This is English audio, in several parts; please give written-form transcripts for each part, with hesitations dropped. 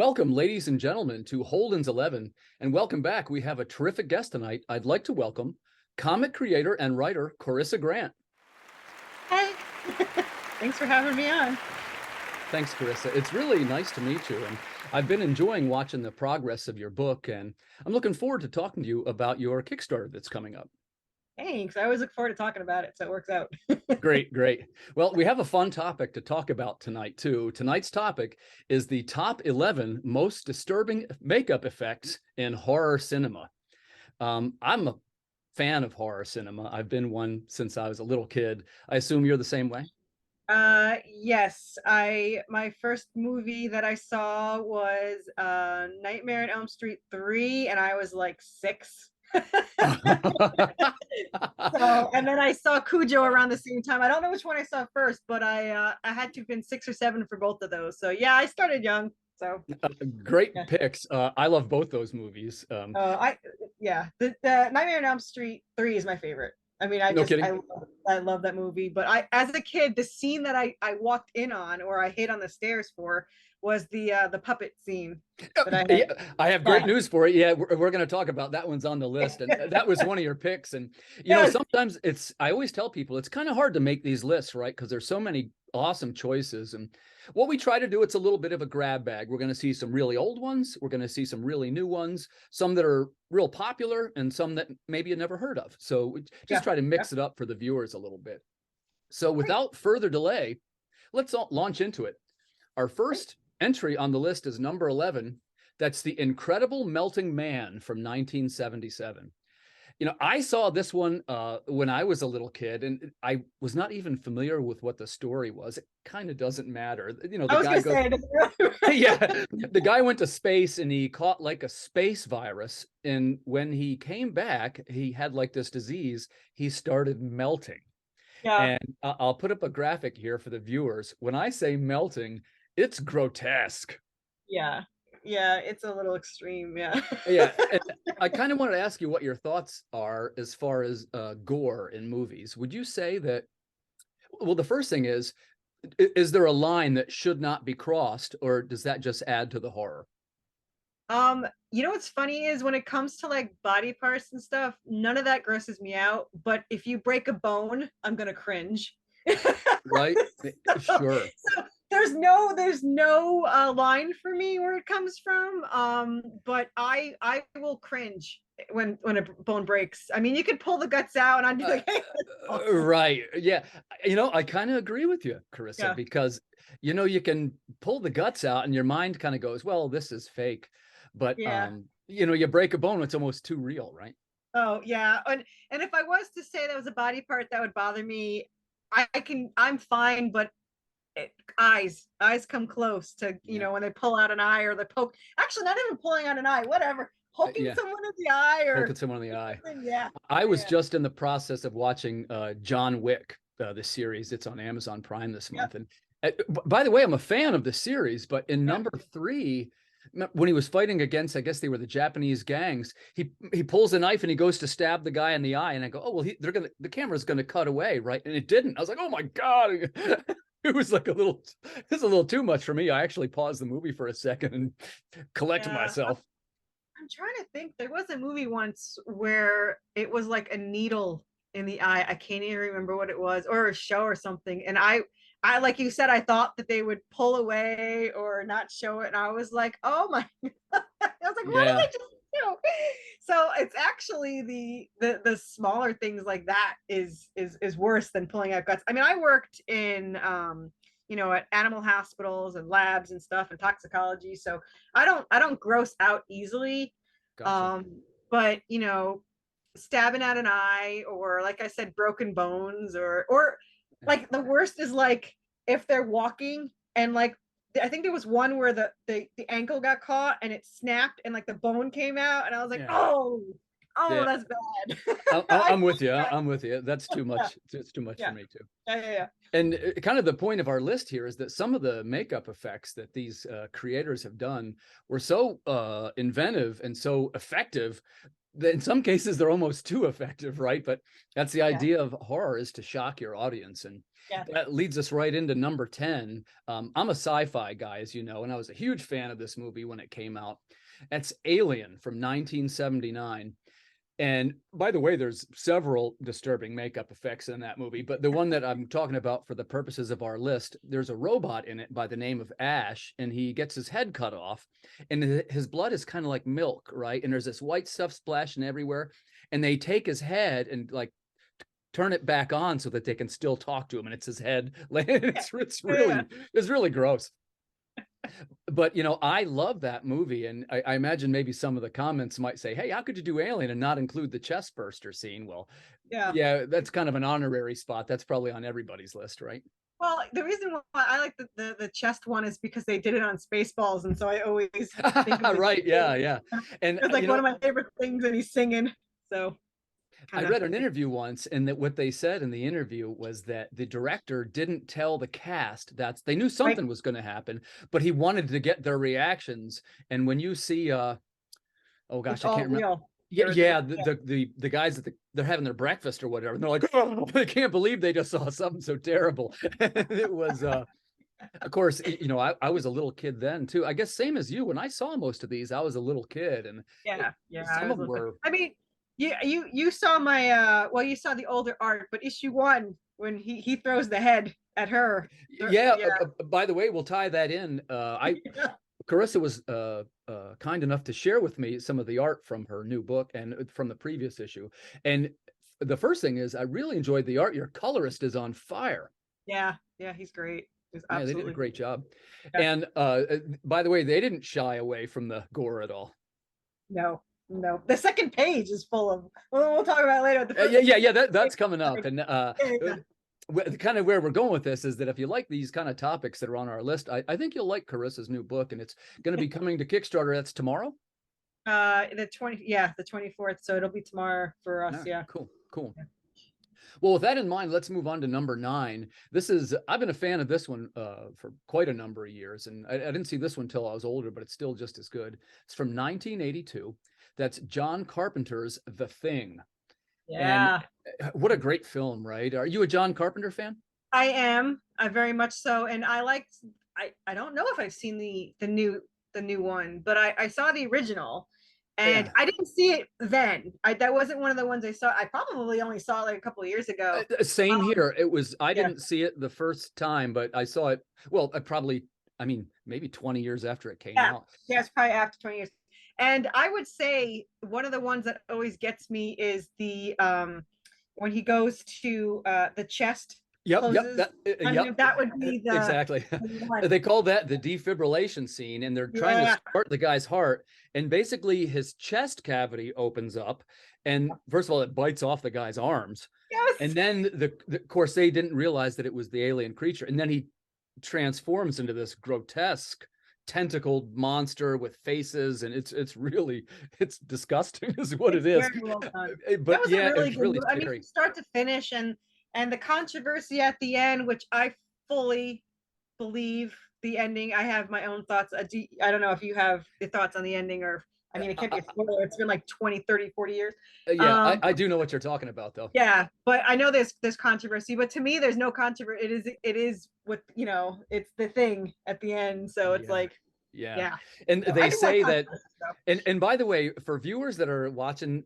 Welcome, ladies and gentlemen, to HOLDEN'S 11, and welcome back. We have a terrific guest tonight. I'd like to welcome comic creator and writer Corissa Grant. Hey, thanks for having me on. Thanks, Corissa. It's really nice to meet you, and I've been enjoying watching the progress of your book, and I'm looking forward to talking to you about your Kickstarter that's coming up. Thanks. I always look forward to talking about it, so it works out. Great, great. Well, we have a fun topic to talk about tonight, too. Tonight's topic is the top 11 most disturbing makeup effects in horror cinema. I'm a fan of horror cinema. I've been one since I was a little kid. I assume you're the same way? Yes, my first movie that I saw was Nightmare on Elm Street 3, and I was like 6. So, and then I saw Cujo around the same time. I don't know which one I saw first, but I had to have been 6 or 7 for both of those. So yeah, I started young. So Great yeah. picks. I love both those movies. The Nightmare on Elm Street 3 is my favorite. I mean, No kidding. I love that movie. But as a kid, the scene that I walked in on or I hid on the stairs for was the puppet scene that I had. Yeah, I have great news for you. Yeah, we're going to talk about that. One's on the list, and that was one of your picks. And Yes. sometimes I always tell people it's kind of hard to make these lists, right? Because there's so many awesome choices. And what we try to do, it's a little bit of a grab bag. We're going to see some really old ones. We're going to see some really new ones, some that are real popular, and some that maybe you never heard of. So we just try to mix it up for the viewers a little bit. So without further delay, let's launch into it. Our first entry on the list is number 11. That's The Incredible Melting Man from 1977. I saw this one when I was a little kid, and I was not even familiar with what the story was. It kind of doesn't matter. The guy goes, yeah, the guy went to space and he caught like a space virus. And when he came back, he had like this disease. He started melting. Yeah. And I'll put up a graphic here for the viewers. When I say melting, it's grotesque. Yeah. Yeah, it's a little extreme. Yeah. Yeah. I kind of wanted to ask you what your thoughts are as far as gore in movies. Would you say that, well, the first thing is there a line that should not be crossed, or does that just add to the horror? What's funny is when it comes to like body parts and stuff, none of that grosses me out. But if you break a bone, I'm gonna cringe. Right? Sure. So there's no line for me where it comes from. But I will cringe when a bone breaks. I mean, you could pull the guts out, and I'd be like, hey, awesome. Right. Yeah. I kind of agree with you, Corissa, because you can pull the guts out and your mind kind of goes, well, this is fake. But you break a bone, it's almost too real, right? Oh yeah. And if I was to say that was a body part that would bother me, I'm fine, but eyes come close to when they pull out an eye or they poke, actually not even pulling out an eye, whatever, poking someone in the eye or poking someone in the eye. Yeah. I was just in the process of watching John Wick, the series. It's on Amazon Prime this month. And by the way, I'm a fan of the series, but in number 3, when he was fighting against, I guess they were the Japanese gangs, he pulls a knife and he goes to stab the guy in the eye, and I go, oh well, the camera's gonna cut away, right? And it didn't. I was like, oh my god. It was a little too much for me. I actually paused the movie for a second and collected myself. I'm trying to think. There was a movie once where it was like a needle in the eye. I can't even remember what it was, or a show or something. And I like you said, I thought that they would pull away or not show it, and I was like, oh my. I was like, what did I just do? So it's actually the smaller things like that is worse than pulling out guts. I mean, I worked in at animal hospitals and labs and stuff and toxicology, so I don't gross out easily. Gotcha. But stabbing at an eye, or like I said, broken bones, or like the worst is like if they're walking and like I think there was one where the ankle got caught and it snapped and like the bone came out, and I was like, oh, that's bad. I'm with you. I'm with you. That's too much. It's too much for me too. Yeah. And kind of the point of our list here is that some of the makeup effects that these creators have done were so inventive and so effective in some cases they're almost too effective, right? But that's the Yeah. idea of horror, is to shock your audience. And Yeah. that leads us right into number 10. I'm a sci-fi guy, as you know, and I was a huge fan of this movie when it came out. That's Alien from 1979. And by the way, there's several disturbing makeup effects in that movie, but the one that I'm talking about for the purposes of our list, there's a robot in it by the name of Ash, and he gets his head cut off, and his blood is kind of like milk, right? And there's this white stuff splashing everywhere, and they take his head and like turn it back on so that they can still talk to him, and it's his head. It's really gross. But you know, I love that movie, and I imagine maybe some of the comments might say, hey, how could you do Alien and not include the chest burster scene? Well, yeah, that's kind of an honorary spot. That's probably on everybody's list, right? Well, the reason why I like the chest one is because they did it on Spaceballs, and so I always think of right, yeah. And it's like one of my favorite things, and he's singing. So I read an interview once, and that what they said in the interview was that the director didn't tell the cast that they knew something was going to happen, but he wanted to get their reactions. And when you see, oh gosh, I can't remember. The guys that they're having their breakfast or whatever, and they're like, oh, I can't believe they just saw something so terrible. It was, of course, you know, I was a little kid then too. I guess same as you. When I saw most of these, I was a little kid, and some of them were. I mean, you saw my well, you saw the older art, but issue 1 when he throws the head at her. By the way, we'll tie that in. Corissa was kind enough to share with me some of the art from her new book and from the previous issue. And the first thing is, I really enjoyed the art. Your colorist is on fire. Yeah, he's great. They did a great job. And by the way, they didn't shy away from the gore at all. No. The second page is full of. We'll talk about it later. That's coming up. And kind of where we're going with this is that if you like these kind of topics that are on our list, I think you'll like Corissa's new book, and it's going to be coming to Kickstarter. That's tomorrow. The 24th. So it'll be tomorrow for us. Yeah. Cool. Yeah. Well, with that in mind, let's move on to number 9. I've been a fan of this one for quite a number of years, and I didn't see this one till I was older, but it's still just as good. It's from 1982. That's John Carpenter's The Thing. Yeah. And what a great film, right? Are you a John Carpenter fan? I am. I very much so. And I don't know if I've seen the new one, but I saw the original, and I didn't see it then. That wasn't one of the ones I saw. I probably only saw it like a couple of years ago. Same here. It was, I didn't see it the first time, but I saw it. Well, maybe 20 years after it came out. Yeah, it's probably after 20 years. And I would say one of the ones that always gets me is the when he goes to the chest. That would be the exactly. They call that the defibrillation scene, and they're trying to start the guy's heart, and basically his chest cavity opens up, and first of all, it bites off the guy's arms. Yes. And then of course they didn't realize that it was the alien creature, and then he transforms into this grotesque tentacled monster with faces, and it's disgusting is what it is. Very well done. But it's really scary. I mean, start to finish, and the controversy at the end, which I fully believe the ending. I have my own thoughts. I don't know if you have the thoughts on the ending, or I mean, it can't be a spoiler. It's been like 20, 30, 40 years. I do know what you're talking about, though. Yeah, but I know there's controversy, but to me, there's no controversy. It is what, it's the thing at the end. So it's and so they say that, and by the way, for viewers that are watching,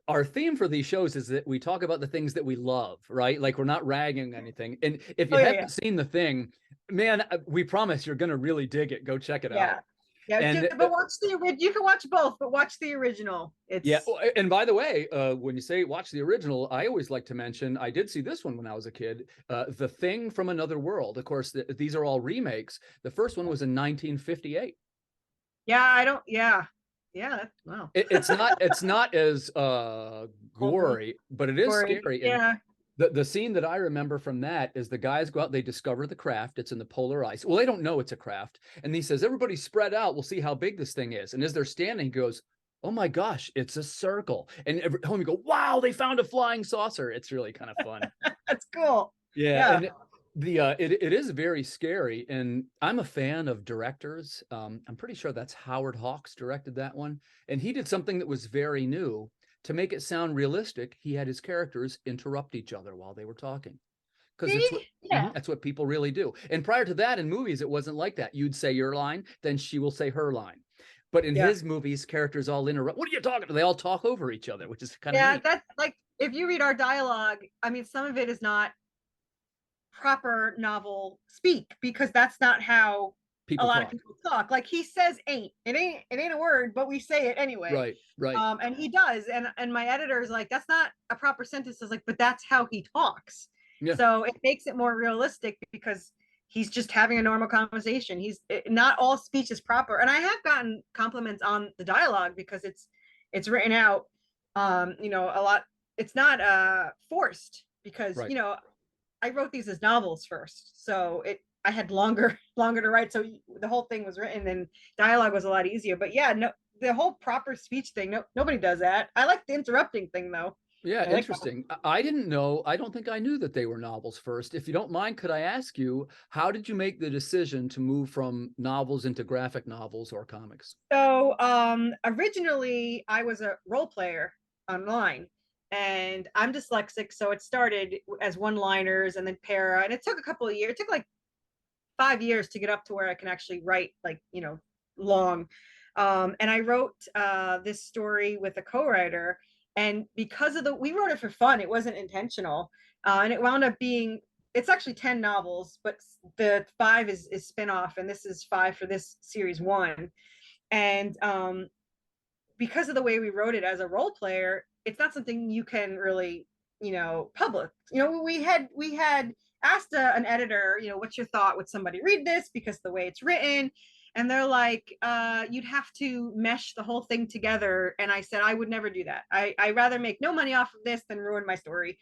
our theme for these shows is that we talk about the things that we love, right? Like, we're not ragging anything. And if you haven't seen The Thing, man, we promise you're going to really dig it. Go check it out. Yeah, but watch you can watch both, but watch the original. And by the way, when you say watch the original, I always like to mention, I did see this one when I was a kid, The Thing from Another World. Of course, these are all remakes. The first one was in 1958. Wow. It's not as gory, but it is scary. Yeah. The scene that I remember from that is the guys go out, they discover the craft. It's in the polar ice. Well, they don't know it's a craft. And he says, everybody spread out. We'll see how big this thing is. And as they're standing, he goes, oh my gosh, it's a circle. And every home you go, wow, they found a flying saucer. It's really kind of fun. That's cool. Yeah. It is very scary, and I'm a fan of directors. I'm pretty sure that's Howard Hawks directed that one, and he did something that was very new. To make it sound realistic, he had his characters interrupt each other while they were talking, because See? Yeah. that's what people really do. And prior to that, in movies, it wasn't like that. You'd say your line, then she will say her line. But in Yeah. his movies, characters all interrupt. What are you talking? They all talk over each other, which is kind of Yeah, neat. that's like if you read our dialogue, I mean, some of it is not proper novel speak because that's not how a People lot of talk. people talk. Like he says it ain't a word, but we say it anyway. Right, right. And he does. And my editor is like, that's not a proper sentence. Is like, but that's how he talks. Yeah, So it makes it more realistic because he's just having a normal conversation. Not all speech is proper. And I have gotten compliments on the dialogue because it's written out a lot. It's not forced because right. I wrote these as novels first, so I had longer longer to write. So the whole thing was written, and dialogue was a lot easier. But yeah, no, the whole proper speech thing, nobody does that. I like the interrupting thing though. Yeah, I like interesting. I didn't know. I don't think I knew that they were novels first. If you don't mind, could I ask you, how did you make the decision to move from novels into graphic novels or comics? So originally I was a role player online, and I'm dyslexic, so it started as one-liners and then para, and it took a couple of years. It took like 5 years to get up to where I can actually write like long. And I wrote this story with a co-writer, and because of we wrote it for fun, it wasn't intentional, and it wound up being it's actually 10 novels, but the 5 is spin-off, and this is 5 for this series 1. And because of the way we wrote it as a role player, it's not something you can really, public. We had asked an editor, what's your thought? Would somebody read this because the way it's written? And they're like, you'd have to mesh the whole thing together. And I said, I would never do that. I rather make no money off of this than ruin my story.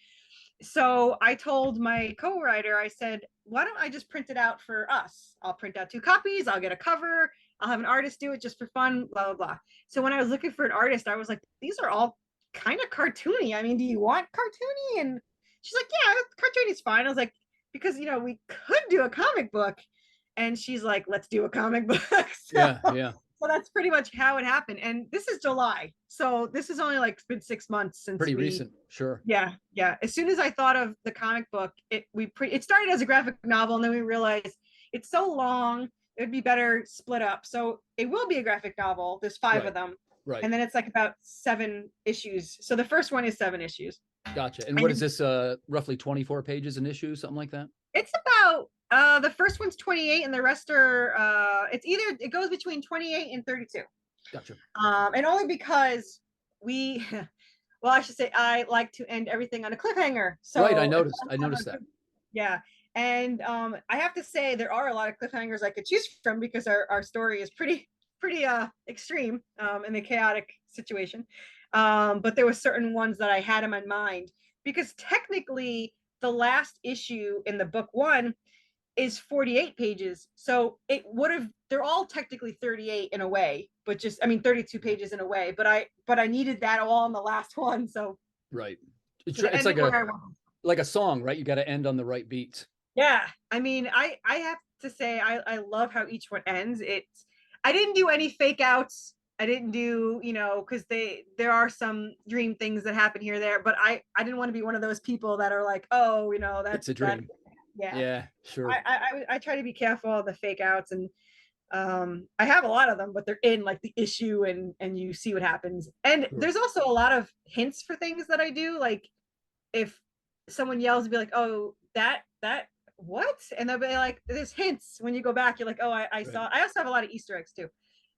So I told my co-writer, I said, why don't I just print it out for us? I'll print out 2 copies. I'll get a cover. I'll have an artist do it just for fun, blah, blah, blah. So when I was looking for an artist, I was like, these are all kind of cartoony. I mean, do you want cartoony? And she's like, yeah, cartoony's fine. I was like, because, we could do a comic book. And she's like, let's do a comic book. Yeah, yeah. So that's pretty much how it happened. And this is July. So this is only like been 6 months since Pretty recent, sure. Yeah, yeah. As soon as I thought of the comic book, it started as a graphic novel, and then we realized it's so long, it would be better split up. So it will be a graphic novel. There's 5 Right, of them, right. and then it's like about 7 issues. So the first one is 7 issues. Gotcha. And what is this? Roughly 24 pages an issue, something like that? It's about the first one's 28, and the rest are it goes between 28 and 32. Gotcha. And only because we well, I should say I like to end everything on a cliffhanger. So Right, I noticed that. Yeah. And I have to say there are a lot of cliffhangers I could choose from because our story is pretty extreme in the chaotic situation. But there were certain ones that I had in my mind because technically the last issue in the book 1 is 48 pages. So they're all technically 38 in a way, but 32 pages in a way, but I needed that all in the last one. So right. It's like a song, right? You got to end on the right beats. Yeah. I mean, I have to say, I love how each one ends. I didn't do any fake outs. I didn't do, because there are some dream things that happen here or there, but I didn't want to be one of those people that are like, oh, It's a dream. Yeah, sure. I try to be careful of the fake outs, and I have a lot of them, but they're in like the issue, and you see what happens. And Sure. there's also a lot of hints for things that I do. Like if someone yells and be like, oh, that what? And they'll be like, there's hints when you go back. You're like, oh, I saw. I also have a lot of Easter eggs too.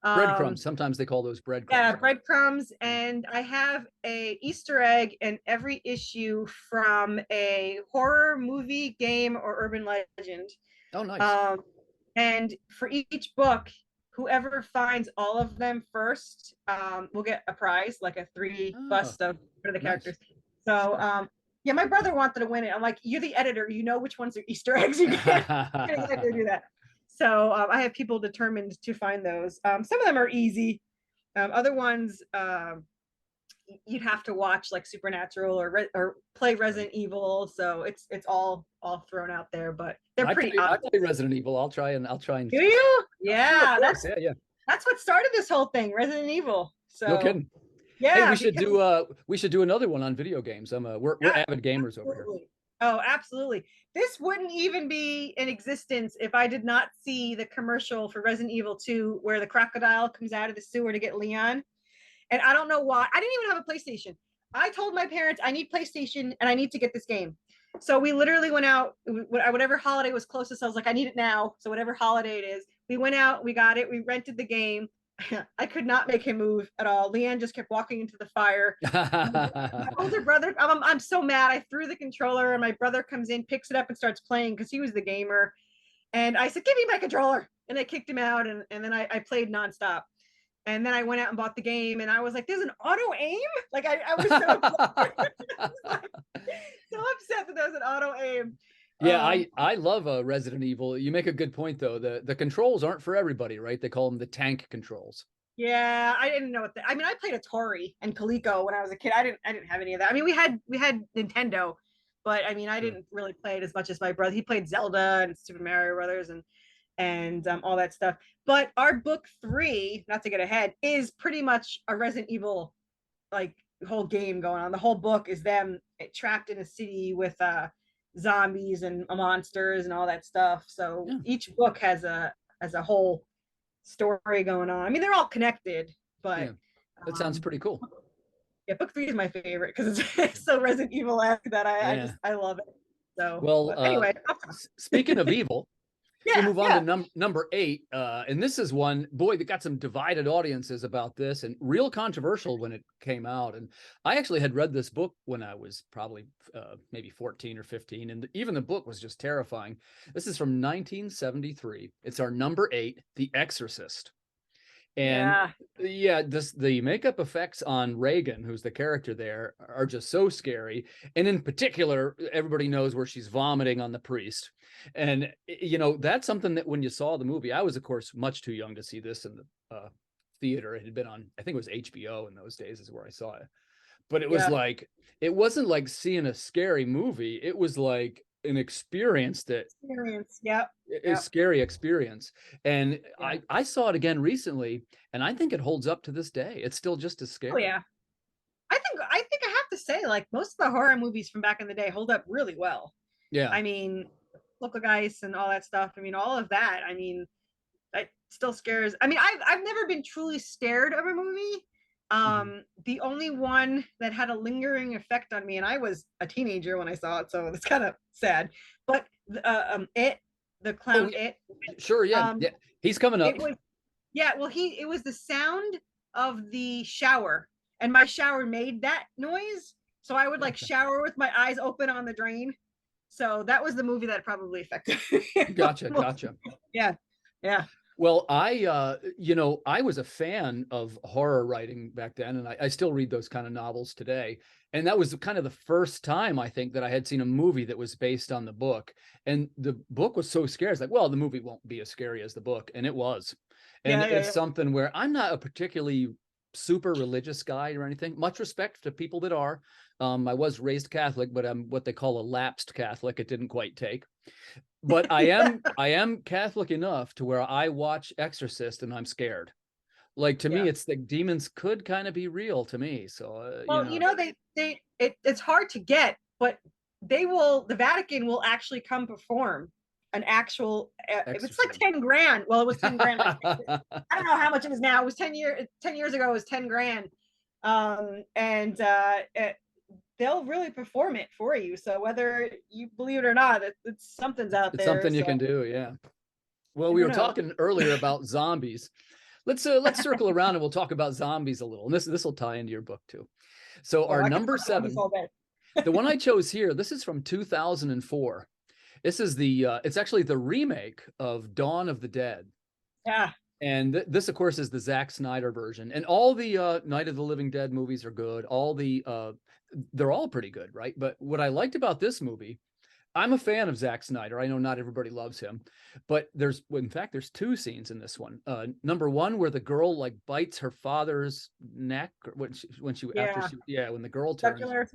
Breadcrumbs. Sometimes they call those breadcrumbs. Yeah, breadcrumbs. And I have a Easter egg in every issue from a horror movie, game, or urban legend. Oh, nice. And for each book, whoever finds all of them first will get a prize, like a 3 bust of one of the characters. So yeah, my brother wanted to win it. I'm like, you're the editor, you know which ones are Easter eggs. You can't exactly do that. So I have people determined to find those. Some of them are easy. Other ones, you'd have to watch like Supernatural or play Resident Evil. So it's all thrown out there, but they're pretty I obvious. play Resident Evil. I'll try and Do you? Yeah, of course. Yeah. that's what started this whole thing, Resident Evil. So No kidding. yeah, Hey, we should do another one on video games. We're avid gamers over here. Oh, absolutely. This wouldn't even be in existence if I did not see the commercial for Resident Evil 2 where the crocodile comes out of the sewer to get Leon. And I don't know why. I didn't even have a PlayStation. I told my parents I need PlayStation and I need to get this game. So we literally went out, whatever holiday was closest. I was like, I need it now. So whatever holiday it is, we went out, we got it, we rented the game. I could not make him move at all. Leanne just kept walking into the fire. My older brother, I'm so mad. I threw the controller and my brother comes in, picks it up and starts playing because he was the gamer. And I said, give me my controller. And I kicked him out. And then I played nonstop. And then I went out and bought the game and I was like, there's an auto aim? Like I was so upset. So upset that there's an auto aim. Yeah, I love Resident Evil. You make a good point though. The controls aren't for everybody, right? They call them the tank controls. Yeah, I didn't know what I mean, I played Atari and Coleco when I was a kid. I didn't have any of that. I mean, we had Nintendo, but I mean, I didn't really play it as much as my brother. He played Zelda and Super Mario Brothers and all that stuff. But our book 3, not to get ahead, is pretty much a Resident Evil like whole game going on. The whole book is them trapped in a city with zombies and monsters and all that stuff. So each book has a whole story going on. I mean, they're all connected, but that sounds pretty cool. Yeah, book 3 is my favorite because it's so Resident Evil-esque that I love it. So well, anyway, speaking of evil, we'll move on to number 8, and this is one, boy, that got some divided audiences about this and real controversial when it came out. And I actually had read this book when I was probably maybe 14 or 15, and even the book was just terrifying. This is from 1973. It's our number 8, The Exorcist. And the makeup effects on Reagan, who's the character there, are just so scary. And in particular, everybody knows where she's vomiting on the priest. And, you know, that's something that when you saw the movie, I was, of course, much too young to see this in the theater. It had been on, I think it was HBO in those days is where I saw it. But it was like, it wasn't like seeing a scary movie. It was like an experience that a scary experience. And I saw it again recently, and I think it holds up to this day. It's still just as scary. Oh yeah, I think I have to say, like, most of the horror movies from back in the day hold up really well. I mean, Poltergeist and all that stuff. I mean, all of that. I mean, it still scares. I mean, I've never been truly scared of a movie. The only one that had a lingering effect on me, and I was a teenager when I saw it, so it's kind of sad, but the clown Sure, he's coming up. It was the sound of the shower, and my shower made that noise, so I would like shower with my eyes open on the drain. So that was the movie that probably affected me. Gotcha. Yeah. Well, I was a fan of horror writing back then, and I still read those kind of novels today. And that was kind of the first time, I think, that I had seen a movie that was based on the book. And the book was so scary. It's like, well, the movie won't be as scary as the book. And it was. And it's something where I'm not a particularly super religious guy or anything. Much respect to people that are. I was raised Catholic, but I'm what they call a lapsed Catholic. It didn't quite take. But I am Catholic enough to where I watch Exorcist and I'm scared. Like, to me, it's like demons could kind of be real to me. So, it's hard to get, but the Vatican will actually come perform an actual, it's like 10 grand. Well, it was 10 grand. I don't know how much it is now. It was 10 years ago, it was 10 grand. They'll really perform it for you. So whether you believe it or not, it's something's out there. It's something you can do. Yeah. Well, we were talking earlier about zombies. Let's circle around and we'll talk about zombies a little. And this will tie into your book too. So our number 7, the one I chose here, this is from 2004. This is it's actually the remake of Dawn of the Dead. Yeah. And this, of course, is the Zack Snyder version. And all the Night of the Living Dead movies are good. They're all pretty good, right? But what I liked about this movie, I'm a fan of Zack Snyder. I know not everybody loves him, but in fact, there's two scenes in this one. Number one, where the girl like bites her father's neck when when the girl turns. Circular.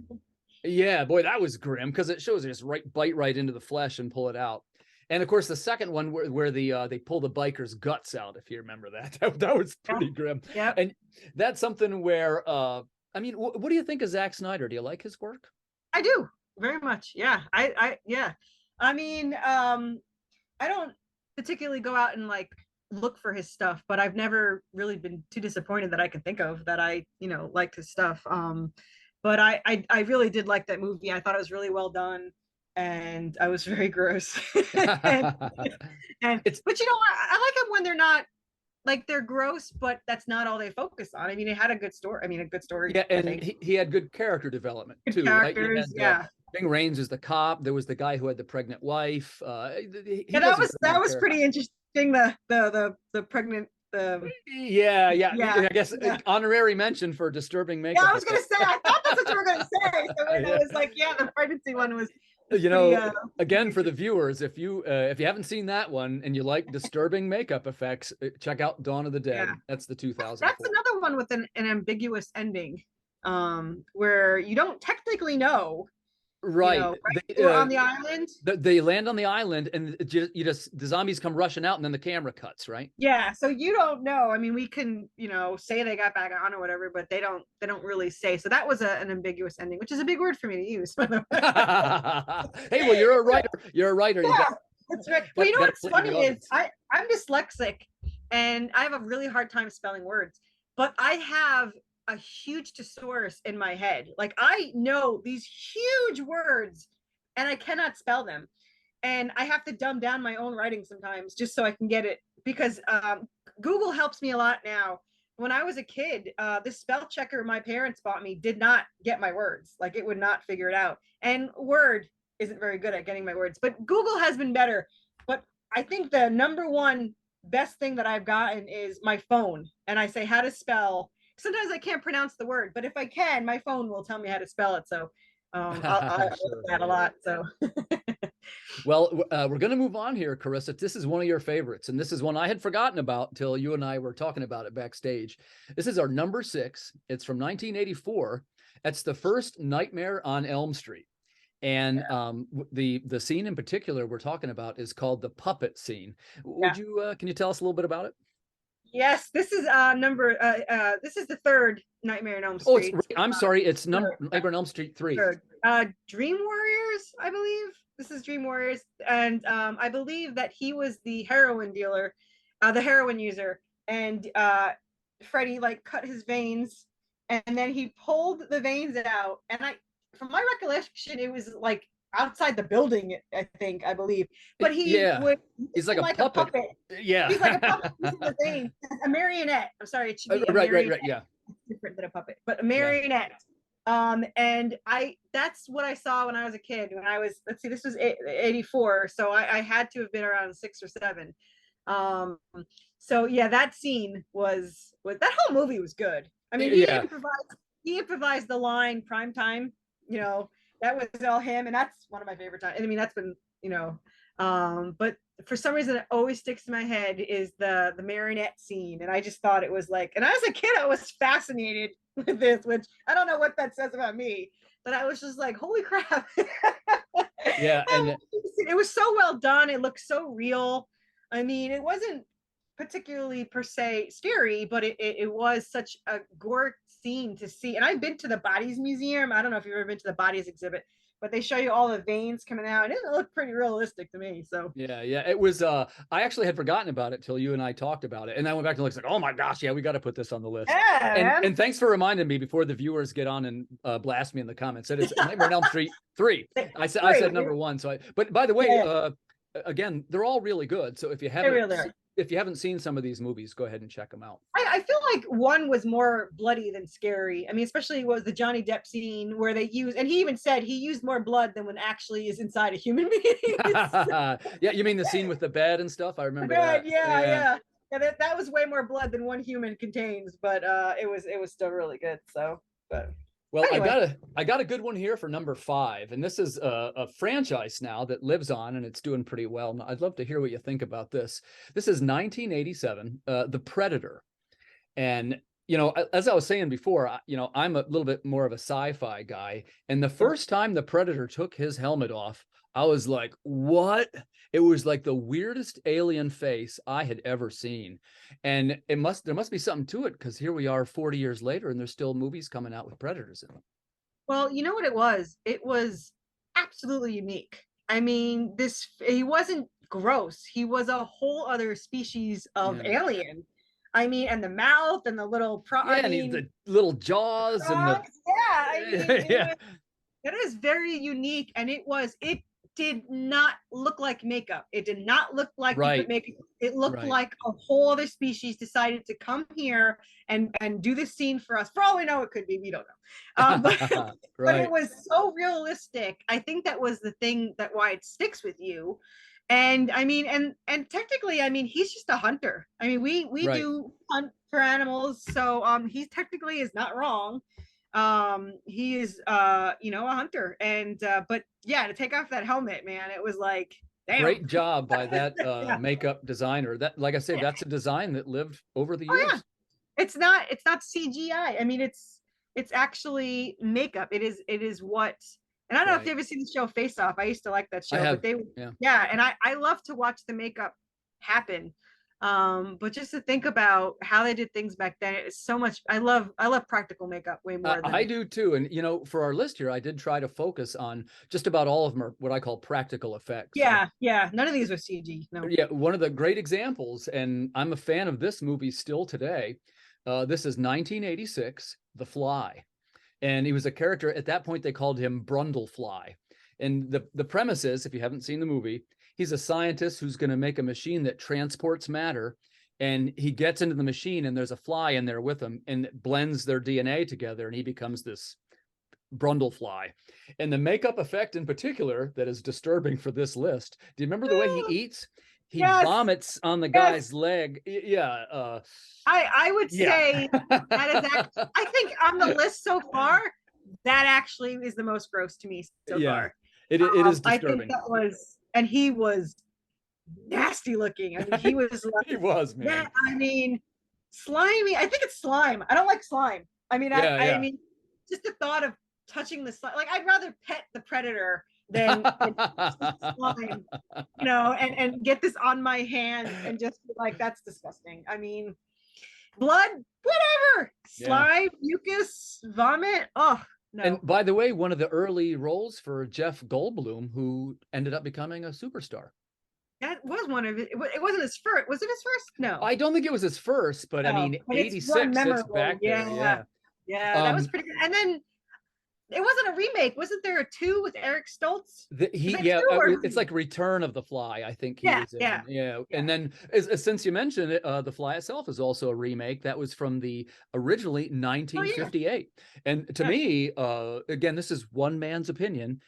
Yeah, boy, that was grim because it shows her just bite right into the flesh and pull it out. And of course, the second one where they pull the biker's guts out, if you remember that, that was pretty grim. Yeah. And that's something where, I mean, what do you think of Zack Snyder? Do you like his work? I do very much. Yeah. Yeah. I mean, I don't particularly go out and like look for his stuff, but I've never really been too disappointed that I can think of that I, liked his stuff. But I really did like that movie. I thought it was really well done, and I was very gross. and but I like them when they're not like they're gross, but that's not all they focus on. I mean, it had a good story. I mean, a good story. Yeah, and he had good character development too. Characters, right? Ving Rhames is the cop. There was the guy who had the pregnant wife. That was pretty interesting. The pregnant. Yeah. I guess honorary mention for disturbing makeup. Yeah, I was gonna say. I thought that's what you were gonna say. So when I was like, the pregnancy one was. Again, for the viewers, if you haven't seen that one and you like disturbing makeup effects, check out Dawn of the Dead. That's the 2000. That's another one with an ambiguous ending, where you don't technically know. Right. We're on the island. They land on the island, and the zombies come rushing out, and then the camera cuts. Right. Yeah. So you don't know. I mean, we can say they got back on or whatever, but they don't really say. So that was an ambiguous ending, which is a big word for me to use. Hey, well, you're a writer. You're a writer. Yeah, that's right. Well, what's funny is I'm dyslexic, and I have a really hard time spelling words, but I have a huge thesaurus in my head. Like I know these huge words and I cannot spell them. And I have to dumb down my own writing sometimes just so I can get it, because Google helps me a lot now. When I was a kid, the spell checker my parents bought me did not get my words. Like it would not figure it out. And Word isn't very good at getting my words, but Google has been better. But I think the number one best thing that I've gotten is my phone. And I say how to spell. Sometimes I can't pronounce the word, but if I can, my phone will tell me how to spell it. So I do that a lot. So well, we're going to move on here, Corissa. This is one of your favorites, and this is one I had forgotten about till you and I were talking about it backstage. This is our number 6. It's from 1984. It's the first Nightmare on Elm Street. And the scene in particular we're talking about is called the puppet scene. Can you tell us a little bit about it? Yes, this is this is the third Nightmare on Elm Street. I'm sorry, it's Nightmare on Elm Street 3. Third. Dream Warriors, I believe. This is Dream Warriors, and I believe that he was the heroin dealer, the heroin user, and Freddy like cut his veins, and then he pulled the veins out, and from my recollection, it was like outside the building, I believe. But he's like a puppet. Yeah. He's like a puppet using the veins. A marionette. I'm sorry, it should be right. Yeah. It's different than a puppet, but a marionette. And that's what I saw when I was a kid. When I was, this was 84, so I had to have been around 6 or 7. So yeah, that scene was that whole movie was good. I mean, he improvised the line "prime time," that was all him, and that's one of my favorite times. I mean, that's been, but for some reason it always sticks in my head is the marionette scene. And I just thought it was like, and as a kid, I was fascinated with this, which I don't know what that says about me, but I was just like, holy crap. Yeah. And it was so well done. It looked so real. I mean, it wasn't particularly per se scary, but it was such a gore scene to see. And I've been to the Bodies Museum. I don't know if you've ever been to the Bodies exhibit, but they show you all the veins coming out, and it looked pretty realistic to me. So yeah, it was. I actually had forgotten about it till you and I talked about it, and I went back and looked like, oh my gosh, yeah, we got to put this on the list. Yeah, and thanks for reminding me before the viewers get on and blast me in the comments. It is Nightmare on Elm Street 3. I said number 1. So but by the way, again, they're all really good. So if you haven't seen some of these movies, go ahead and check them out. I feel like 1 was more bloody than scary. I mean, especially was the Johnny Depp scene where they used, and he even said he used more blood than when actually is inside a human being. Yeah, you mean the scene with the bed and stuff? I remember that. Yeah. That was way more blood than one human contains, but it was still really good. So, but Well, Anyway, I got a good one here for number 5, and this is a franchise now that lives on, and it's doing pretty well. And I'd love to hear what you think about this. This is 1987, The Predator, and as I was saying before, I'm a little bit more of a sci-fi guy, and the sure. first time the Predator took his helmet off, I was like, "What?" It was like the weirdest alien face I had ever seen, and there must be something to it because here we are 40 years later, and there's still movies coming out with predators in them. Well, you know what it was? It was absolutely unique. I mean, this he wasn't gross. He was a whole other species of Yeah, alien. I mean, and the mouth and the little I yeah, and mean, the little jaws and the frogs. Yeah, I mean, yeah, it is very unique, and it did not look like makeup. It did not look like you put right, makeup. It looked right. like a whole other species decided to come here and do this scene for us. For all we know, it could be. We don't know. But it Right. was so realistic. I think that was the thing that why it sticks with you. And I mean, and technically, I mean, he's just a hunter. I mean, we Right. do hunt for animals, so he technically is not wrong. He is a hunter, and but yeah, to take off that helmet, man, it was like, damn. Great job by that Yeah, makeup designer. That, like I say, yeah. that's a design that lived over the Oh yeah, years. it's not CGI. I mean, it's actually makeup. It is what. And I don't know if Right. you ever seen the show Face Off. I used to like that I show, but have, yeah. yeah, and I love to watch the makeup happen. But just to think about how they did things back then, it's so much. I love practical makeup way more I than. do too. And for our list here, I did try to focus on just about all of them are what I call practical effects. So Yeah, yeah. None of these are CG. No. yeah, one of the great examples, and I'm a fan of this movie still today. This is 1986, The Fly. And he was a character at that point. They called him Brundlefly. And the premise is, if you haven't seen the movie, he's a scientist who's going to make a machine that transports matter. And he gets into the machine, and there's a fly in there with him, and it blends their DNA together, and he becomes this Brundlefly. And the makeup effect in particular that is disturbing for this list. Do you remember the way he eats? He Yes, vomits on the yes. guy's leg. Yeah. I would Yeah. say that is I think on the list so far, that actually is the most gross to me so Yeah. far. It is I think disturbing. that was, and he was nasty looking. I mean, he was like, He was, yeah, man. I mean, slimy. I think it's slime. I don't like slime. I mean, Yeah, I yeah. mean, just the thought of touching the slime, like I'd rather pet the predator than touch the slime, and get this on my hand and just be like, that's disgusting. I mean, blood, whatever, Yeah. slime, mucus, vomit. Oh And no, by the way, one of the early roles for Jeff Goldblum, who ended up becoming a superstar. that was one of it. It wasn't his first. Was it his first? No, I don't think it was his first, but I no, mean, but it's one 86, it's memorable. back there. Yeah, Yeah. yeah, that was Um, pretty good. And then it wasn't a remake. Wasn't there a two with Eric Stoltz? Was that yeah, two or it's three? like Return of the Fly, I think he Yeah, was in. yeah, Yeah. yeah. And then since you mentioned it, The Fly itself is also a remake that was from the originally Oh yeah, 1958. And to yeah. me, again, this is one man's opinion.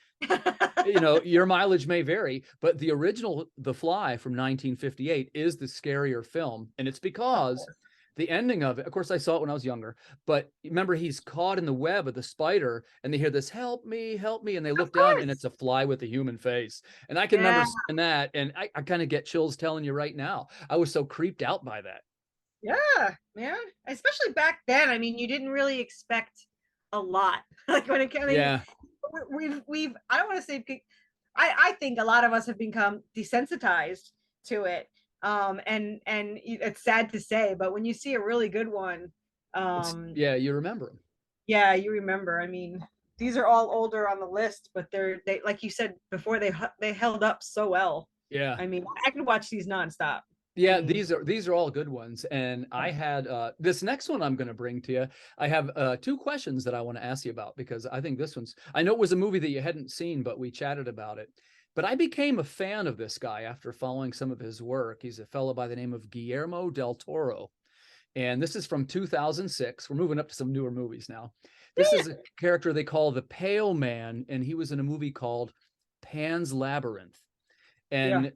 Your mileage may vary, but the original The Fly from 1958 is the scarier film. And it's Of because course. the ending of it, of course, I saw it when I was younger, but remember, he's caught in the web of the spider, and they hear this, help me, and they Of look down, and course. it's a fly with a human face. And I can remember Yeah, seeing that, and I kind of get chills telling you right now. I was so creeped out by that. yeah, man. Especially back then. I mean, you didn't really expect a lot. Like when it came, I mean, Yeah. we've I don't want to say I think a lot of us have become desensitized to it. And it's sad to say, but when you see a really good one, Yeah, you remember him. yeah, you remember. I mean, these are all older on the list, but they like you said before, they held up so well. Yeah. I mean, I could watch these nonstop. I Yeah, mean, these are all good ones. And I had this next one I'm going to bring to you. I have two questions that I want to ask you about because I think this one's, I know it was a movie that you hadn't seen, but we chatted about it. But I became a fan of this guy after following some of his work. He's a fellow by the name of Guillermo del Toro. And this is from 2006. We're moving up to some newer movies now. This yeah, is a character they call the Pale Man, and he was in a movie called Pan's Labyrinth. yeah. And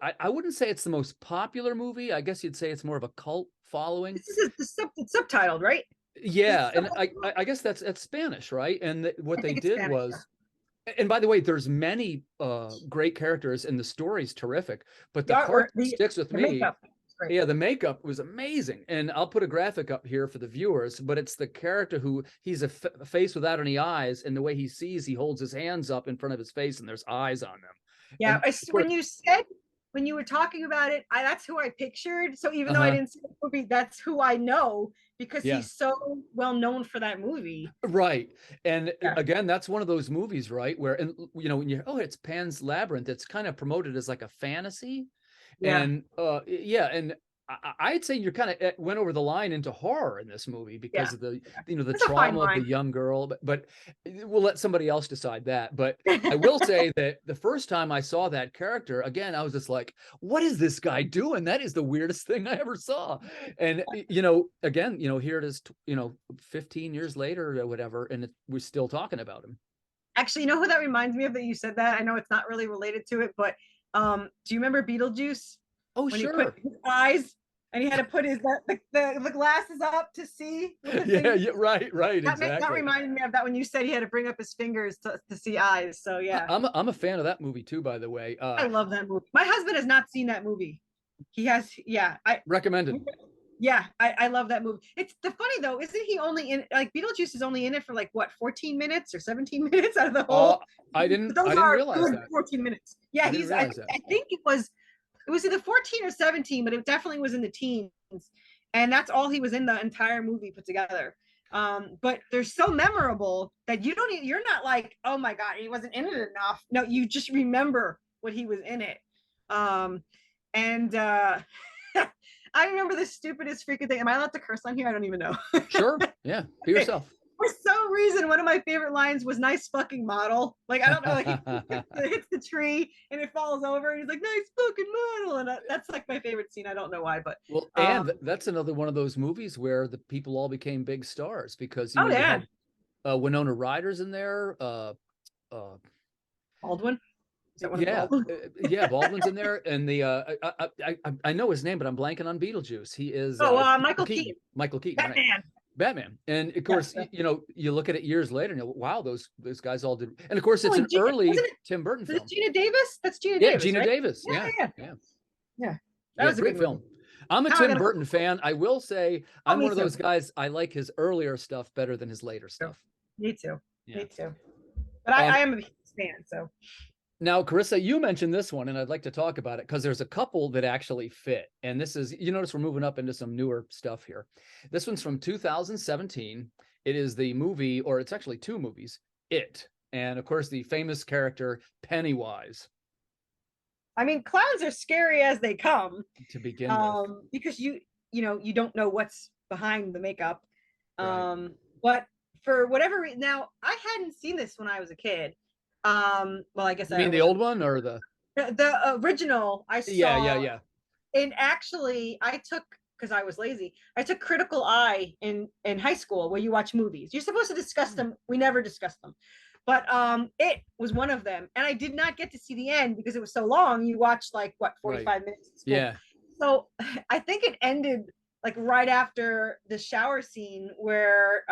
I wouldn't say it's the most popular movie. I guess you'd say it's more of a cult following. This is it's subtitled, right? Yeah, So and I guess that's Spanish, right? And what I they think it's did Spanish. Yeah. was, and by the way, there's many great characters and the story's terrific, but the part that sticks with The me, makeup is great. yeah, the makeup was amazing. And I'll put a graphic up here for the viewers, but it's the character who he's a face without any eyes, and the way he sees, he holds his hands up in front of his face and there's eyes on them. Yeah, And of course, when you were talking about it, that's who I pictured. So even though I uh-huh, didn't see the movie, that's who I know because yeah. he's so well known for that movie. Right. And Yeah. again, that's one of those movies, right? Where, and you know, when you, oh, it's Pan's Labyrinth, it's kind of promoted as like a fantasy. Yeah. And yeah, and I'd say you're kind of went over the line into horror in this movie Yeah. because of the, you know, the It's a fine trauma of the line. young girl. But we'll let somebody else decide that. But I will say that the first time I saw that character, again, I was just like, what is this guy doing? That is the weirdest thing I ever saw. And you know, again, you know, here it is, you know, 15 years later or whatever, and we're still talking about him. Actually, you know who that reminds me of that you said that? I know it's not really related to it, but do you remember Beetlejuice? Oh, When he put sure. his eyes and he had to put his the glasses up to see with the Yeah, fingers. yeah, right, That exactly. reminded me of that when you said he had to bring up his fingers to see eyes. So yeah, I'm a fan of that movie too, by the way. I love that movie. My husband has not seen that movie. He has, yeah. Recommended. Yeah, I love that movie. It's the funny though, isn't he only in like Beetlejuice is only in it for like what 14 minutes or 17 minutes out of the whole? I But those didn't are realize good that. 14 minutes. Yeah, I didn't realize that. I think it was either 14 or 17, but it definitely was in the teens. And that's all he was in the entire movie put together. But they're so memorable that you're not like, oh my God, he wasn't in it enough. No, you just remember what he was in it. And I remember the stupidest freaking thing. Am I allowed to curse on here? I don't even know. Sure. Yeah. Be yourself. For some reason, one of my favorite lines was "nice fucking model." Like I don't know, like he hits the tree and it falls over, and he's like "nice fucking model," and that's like my favorite scene. I don't know why, but Well, and that's another one of those movies where the people all became big stars because you know you yeah, had Winona Ryder's in there. Baldwin. Is that one of Yeah, Baldwin? yeah, Baldwin's in there, and the I know his name, but I'm blanking on Beetlejuice. He is Michael Keaton. Michael Keaton, right? Batman. Batman. And of course, Yeah. you know, you look at it years later and you go, wow, those guys all did. And of course, it's Oh, an early wasn't it, Tim Burton was it film. Gina Davis? That's Gina Yeah, Davis. Gina right? Davis. Yeah, Yeah. yeah. Yeah. Yeah. That Yeah, was a great good film. movie. I'm a Now I Tim gotta- Burton fan. I will say I'm me one of too. those guys. I like his earlier stuff better than his later stuff. Me too. Yeah. Me too. But I am a huge fan, so. Now, Carissa, you mentioned this one, and I'd like to talk about it because there's a couple that actually fit. And this is, you notice we're moving up into some newer stuff here. This one's from 2017. It is the movie, or it's actually two movies, It. And of course, the famous character Pennywise. I mean, clowns are scary as they come. To begin with. Because you know, you don't know what's behind the makeup. Right. But for whatever reason, now I hadn't seen this when I was a kid. Well, I guess You mean the old one or the original I saw. Yeah. And actually I took, because I was lazy, I took critical eye in high school where you watch movies. You're supposed to discuss them. We never discussed them. But it was one of them. And I did not get to see the end because it was so long. You watched like what, 45 minutes at school. Yeah. So I think it ended like right after the shower scene where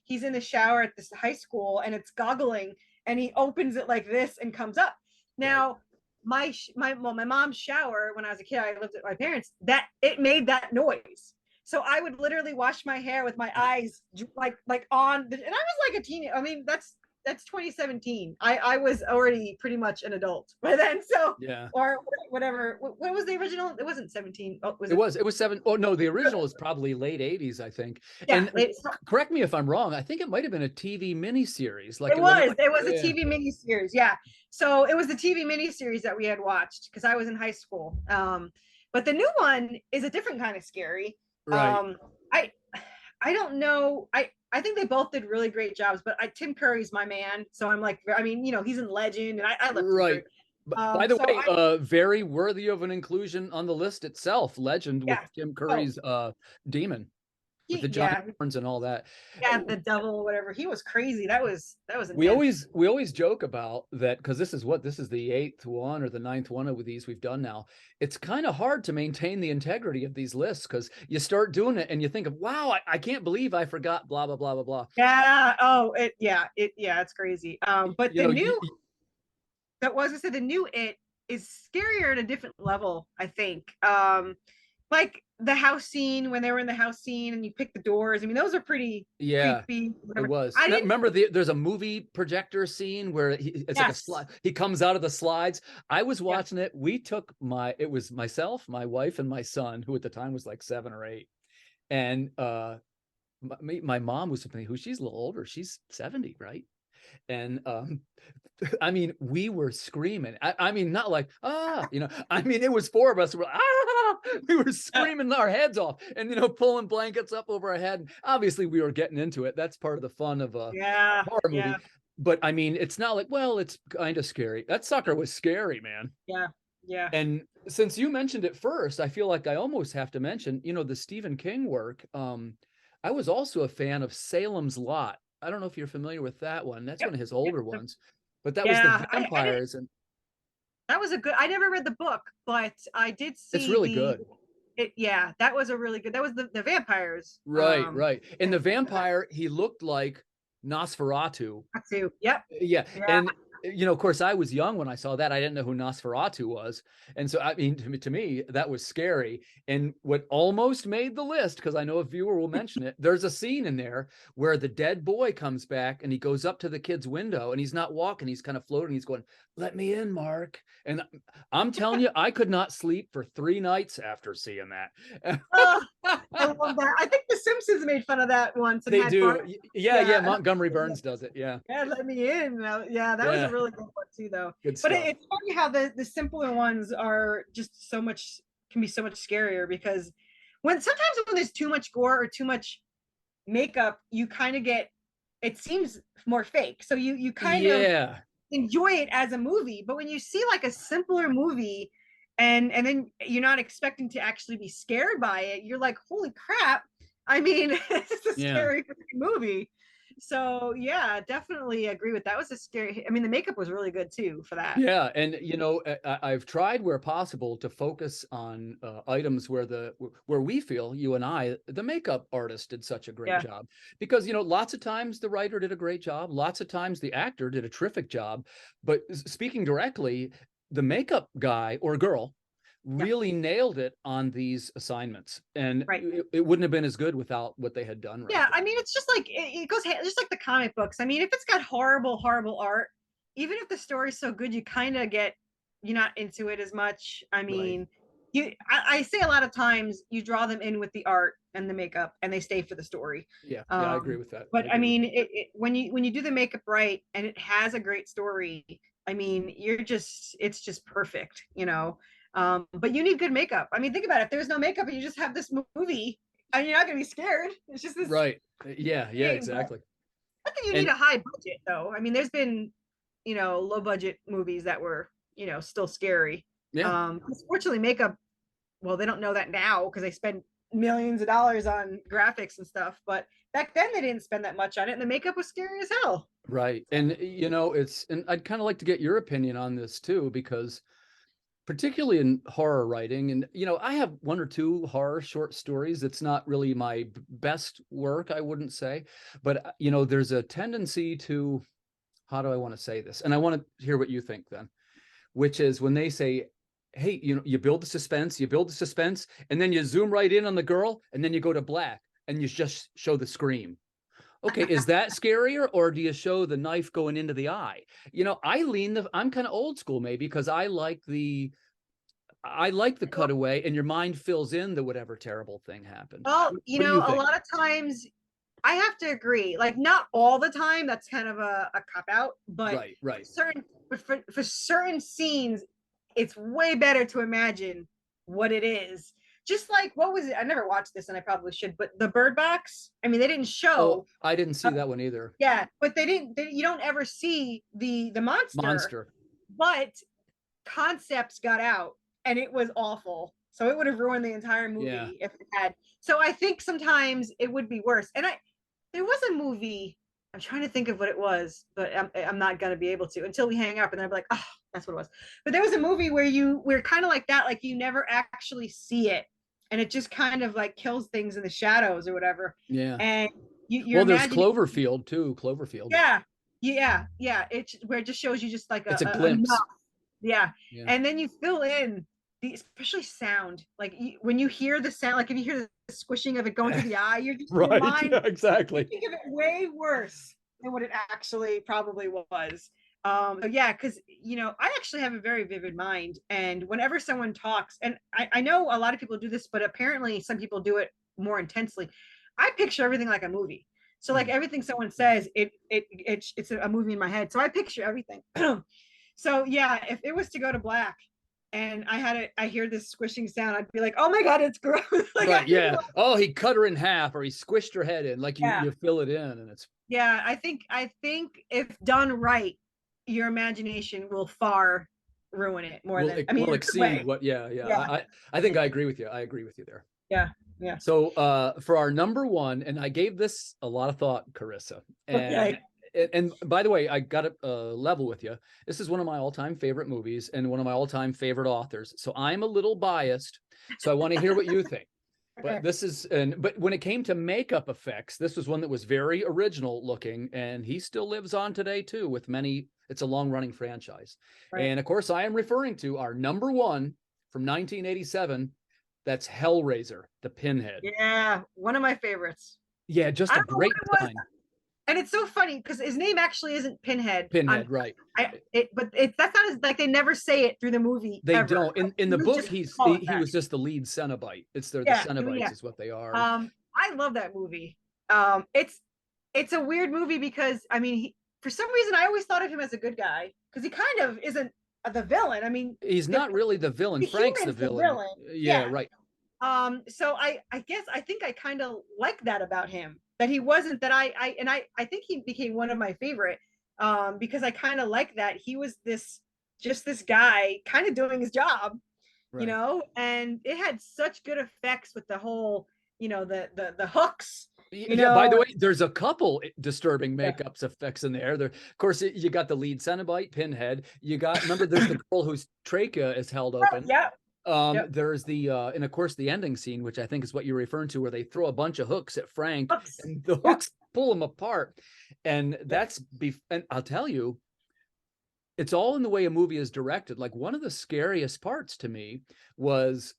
he's in the shower at this high school and it's goggling and he opens it like this and comes up. Now, my mom's shower when I was a kid, I lived with my parents, that it made that noise. So I would literally wash my hair with my eyes like on the, and I was like a teenager. I mean, that's 2017. I was already pretty much an adult by then. So yeah, or whatever. What was the original? It wasn't 17. Oh, it was 7. Oh no, the original is probably late 80s, I think. Yeah, and correct me if I'm wrong. I think it might have been a TV miniseries. Like it was a TV miniseries. Yeah. So it was the TV miniseries that we had watched because I was in high school. But the new one is a different kind of scary. Right. I don't know. I think they both did really great jobs, but Tim Curry's my man. So I'm like, I mean, you know, he's in Legend, and I love right. By the way, very worthy of an inclusion on the list itself. Legend with Tim Curry's Demon. with the giant Yeah, horns and all that. yeah, the devil, whatever. He was crazy. That was We intense. always joke about that because this is the 8th one or the 9th one of these we've done now. It's kind of hard to maintain the integrity of these lists because you start doing it and you think of, wow, I can't believe I forgot blah blah blah blah blah. Yeah. Oh, it's crazy. But You the know, new that was I said the new it is scarier at a different level, I think. Like the house scene when they were in the house scene and you pick the doors. I mean, those are pretty yeah, creepy. it Whatever. was. I Now, didn't. remember there's a movie projector scene where it's like a Yes. slide. He comes out of the slides. I was Yeah. watching it. It was myself, my wife, and my son, who at the time was like 7 or 8. And my mom was something who she's a little older. She's 70, right? And I mean, we were screaming. I mean, not like, I mean, it was 4 of us. We were screaming our heads off and, pulling blankets up over our head. Obviously, we were getting into it. That's part of the fun of a Yeah. horror movie. Yeah. But I mean, it's not like, well, it's kind of scary. That sucker was scary, man. Yeah. Yeah. And since you mentioned it first, I feel like I almost have to mention, the Stephen King work. I was also a fan of Salem's Lot. I don't know if you're familiar with that one. That's one Yep. of his Yep. older ones, but that was Yeah. the I didn't. vampires, and That was a good. I never read the book, but I did it's see really the. good. It. Yeah, that was a really good. That was the vampires. Right, right. And the vampire, he looked like Nosferatu. Too. Yep. Yeah, Yeah. and of course, I was young when I saw that. I didn't know who Nosferatu was, and so I mean, to me, that was scary. And what almost made the list, because I know a viewer will mention it, there's a scene in there where the dead boy comes back and he goes up to the kid's window and he's not walking, he's kind of floating. He's going, "Let me in, Mark." And I'm telling you, I could not sleep for 3 nights after seeing that. Oh, I love that. I think The Simpsons made fun of that once and They had fun. do. Yeah. Montgomery Burns does it. Yeah. Yeah, let me in. Yeah, that was a Yeah. really good one too, though. Good But stuff. it's funny how the simpler ones are just can be so much scarier because sometimes when there's too much gore or too much makeup, you kind of get it seems more fake. So you kind of Yeah. enjoy it as a movie. But when you see like a simpler movie and then you're not expecting to actually be scared by it, you're like, holy crap. I mean, it's a Yeah. scary movie. So yeah, definitely agree with that. Was a scary. I mean, the makeup was really good too for that. Yeah, and I've tried where possible to focus on items where we feel, you and I, the makeup artist did such a great job, because lots of times the writer did a great job, lots of times the actor did a terrific job, but speaking directly, the makeup guy or girl really nailed it on these assignments, and Right. it wouldn't have been as good without what they had done. Right. Yeah, I mean, it's just like it goes just like the comic books. I mean, if it's got horrible art, even if the story's so good, you kind of you're not into it as much. I mean, I say a lot of times you draw them in with the art and the makeup, and they stay for the story. Yeah, I agree with that. But I mean, when you do the makeup right and it has a great story, I mean, it's just perfect, but you need good makeup. I mean, think about it. If there's no makeup and you just have this movie, and you're not gonna be scared. It's just this right. Yeah, exactly. Not that you need a high budget though. I mean, there's been, low budget movies that were, still scary. Yeah. Unfortunately, makeup, well, they don't know that now because they spend millions of dollars on graphics and stuff. But back then they didn't spend that much on it, and the makeup was scary as hell. Right. And and I'd kind of like to get your opinion on this too, because particularly in horror writing, and I have 1 or 2 horror short stories. It's not really my best work, I wouldn't say, but there's a tendency to, how do I want to say this? And I want to hear what you think then, which is when they say, hey, you build the suspense, and then you zoom right in on the girl, and then you go to black and you just show the scream. Okay, is that scarier, or do you show the knife going into the eye? I'm kind of old school maybe, because I like the cutaway and your mind fills in the whatever terrible thing happened. Well, What a lot of times I have to agree. Like, not all the time. That's kind of a cop out, but right. For certain scenes, it's way better to imagine what it is. Just like, what was it? I never watched this, and I probably should. But the Bird Box. I mean, they didn't show. Oh, I didn't see that one either. Yeah, but they didn't. You don't ever see the monster. Monster. But concepts got out, and it was awful. So it would have ruined the entire movie if it had. So I think sometimes it would be worse. And there was a movie, I'm trying to think of what it was, but I'm not going to be able to until we hang up. And then I'll be like, oh, that's what it was. But there was a movie where we're kind of like that, like you never actually see it. And it just kind of like kills things in the shadows or whatever. Yeah. And you're there's imagining. Cloverfield too. Cloverfield. Yeah. It's where it just shows you just like it's a glimpse. Yeah. And then you fill in especially sound. Like when you hear the sound, like if you hear the squishing of it going through the eye, you're just right. Your mind, exactly. You think of it way worse than what it actually probably was. Yeah, because I actually have a very vivid mind, and whenever someone talks, and I know a lot of people do this, but apparently some people do it more intensely. I picture everything like a movie. So like everything someone says, it's a movie in my head. So I picture everything. So yeah, if it was to go to black and I hear this squishing sound, I'd be like, oh my God, it's gross. Like, right, yeah. Oh, he cut her in half, or he squished her head in, like you fill it in, and it's. Yeah, I think if done right, your imagination will far ruin it more than will exceed what. Yeah. I think I agree with you. I agree with you there. Yeah. So for our number one, and I gave this a lot of thought, Carissa. And by the way, I got to level with you. This is one of my all-time favorite movies and one of my all-time favorite authors. So I'm a little biased. So I want to hear what you think. But but when it came to makeup effects, this was one that was very original looking, and he still lives on today too with many. It's a long-running franchise. Right. And of course, I am referring to our number one from 1987. That's Hellraiser, the Pinhead. Yeah, one of my favorites. Yeah, just a great time. And it's so funny because his name actually isn't Pinhead. Right. But that's not like they never say it through the movie. They ever. Don't. In the book, he was just the lead Cenobite. The Cenobites is what they are. I love that movie. It's a weird movie because I mean, for some reason, I always thought of him as a good guy because he kind of isn't the villain. I mean, he's not really the villain. Frank's the villain. Yeah, right. So I guess I think I kind of like that about him, that he wasn't that I think he became one of my favorite because I kind of like that he was this guy kind of doing his job, right. And it had such good effects with the whole, the hooks. By the way, there's a couple disturbing makeups effects in there. Of course, you got the lead Cenobite, Pinhead. Remember, there's the girl whose trachea is held open. There's the and of course the ending scene, which I think is what you're referring to, where they throw a bunch of hooks at Frank and the hooks pull him apart. And and I'll tell you, it's all in the way a movie is directed. Like, one of the scariest parts to me was,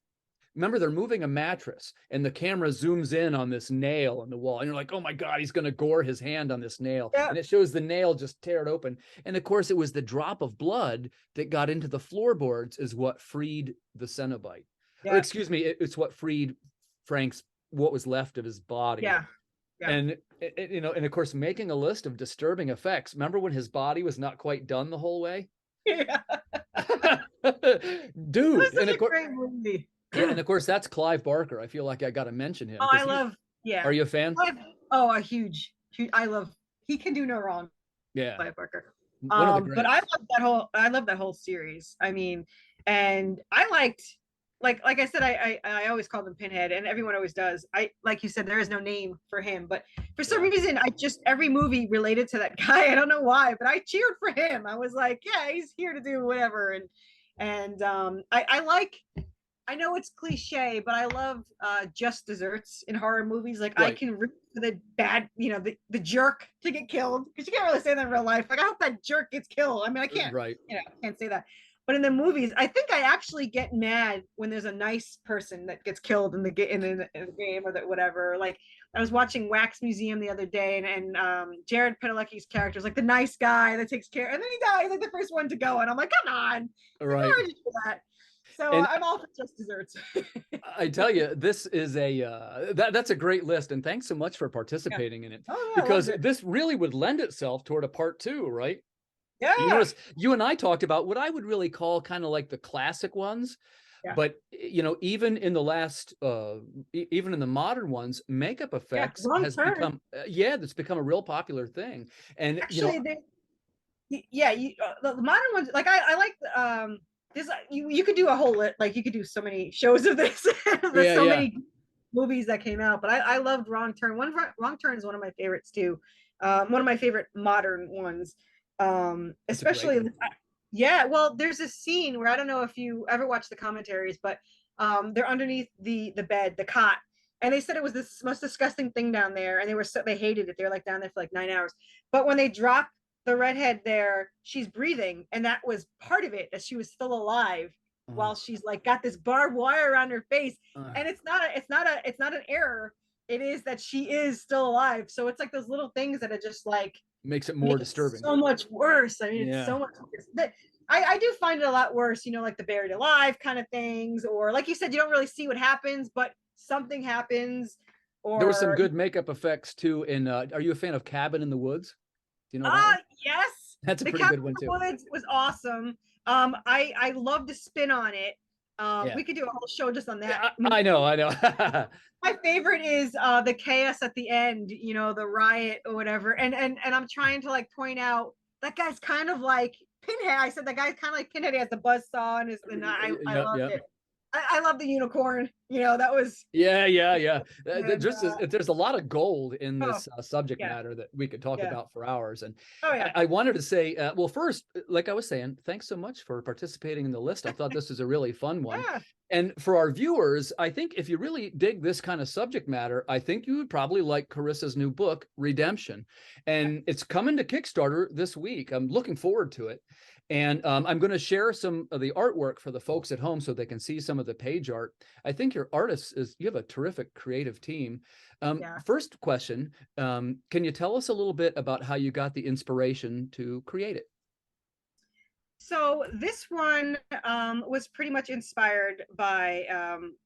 remember, they're moving a mattress and the camera zooms in on this nail in the wall, and you're like, oh my God, he's going to gore his hand on this nail. And it shows the nail just tear it open. And of course, it was the drop of blood that got into the floorboards is what freed the Cenobite. Or excuse me, it's what freed Frank's, what was left of his body. And and of course, making a list of disturbing effects. Remember when his body was not quite done the whole way? Dude, and of course, great movie. And of course, that's Clive Barker. I feel like I got to mention him. Oh, I love. Yeah. Are you a fan? A huge. I love. He can do no wrong. Yeah. Clive Barker. But I love that whole series. I mean, and I liked, like I said, I always called him Pinhead, and everyone always does. Like you said, there is no name for him, but for some reason, every movie related to that guy. I don't know why, but I cheered for him. I was like, yeah, he's here to do whatever, and I like. I know it's cliche, but I love just desserts in horror movies. Like, right. I can root for the bad, the jerk to get killed, because you can't really say that in real life. Like, I hope that jerk gets killed. I mean, I can't, I can't say that. But in the movies, I think I actually get mad when there's a nice person that gets killed in the game or whatever. Like, I was watching Wax Museum the other day, and Jared Padalecki's character is like the nice guy that takes care, and then he dies like the first one to go, and I'm like, come on, right? Why would you do that? So I'm all for just desserts. I tell you, this is that's a great list, and thanks so much for participating in it, because this really would lend itself toward a part 2, right? Yeah. You notice, you and I talked about what I would really call kind of like the classic ones, but even in the last, even in the modern ones, makeup effects has become, that's become a real popular thing, and actually, the modern ones, like I like This you could do a whole like you could do so many shows of this. There's Yeah, so yeah. many movies that came out, but I loved Wrong Turn. Wrong Turn is one of my favorites too. One of my favorite modern ones. That's a great Especially one. yeah. Well, there's a scene where I don't know if you ever watch the commentaries, but they're underneath the bed, the cot, and they said it was this most disgusting thing down there, and they hated it. They're like down there for like 9 hours. But when they drop the redhead there, she's breathing, and that was part of it, that she was still alive while Oh, she's like got this barbed wire around her face. uh, And it's not an error. It is that she is still alive. So it's like those little things that are just like makes it more make it disturbing. so much worse. I mean, it's Yeah. so much worse. I do find it a lot worse, you know, like the buried alive kind of things, or like you said, you don't really see what happens, but something happens. There was some Or good makeup effects too. In are you a fan of Cabin in the Woods? Do you know that one? yes, That's a the pretty Cabin good in one the too. Woods was awesome. I love the spin on it. Yeah. We could do a whole show just on that. Yeah, I know, I know. My favorite is the chaos at the end, you know, the riot or whatever. And I'm trying to like point out that guy's kind of like Pinhead. I said that guy's kind of like Pinhead. He has the buzz saw and I Yep, loved yep. it. I love the unicorn. You know, that was Yeah, yeah, yeah. and There's a lot of gold in oh this subject yeah, matter that we could talk yeah. about for hours. And Oh yeah. I wanted to say, well, first, like I was saying, thanks so much for participating in the list. I thought this was a really fun one. Yeah. And for our viewers, I think if you really dig this kind of subject matter, I think you would probably like Carissa's new book, Redemption. And it's coming to Kickstarter this week. I'm looking forward to it. And I'm going to share some of the artwork for the folks at home so they can see some of the page art. I think your artist you have a terrific creative team. Yeah. First question, can you tell us a little bit about how you got the inspiration to create it? So this one was pretty much inspired by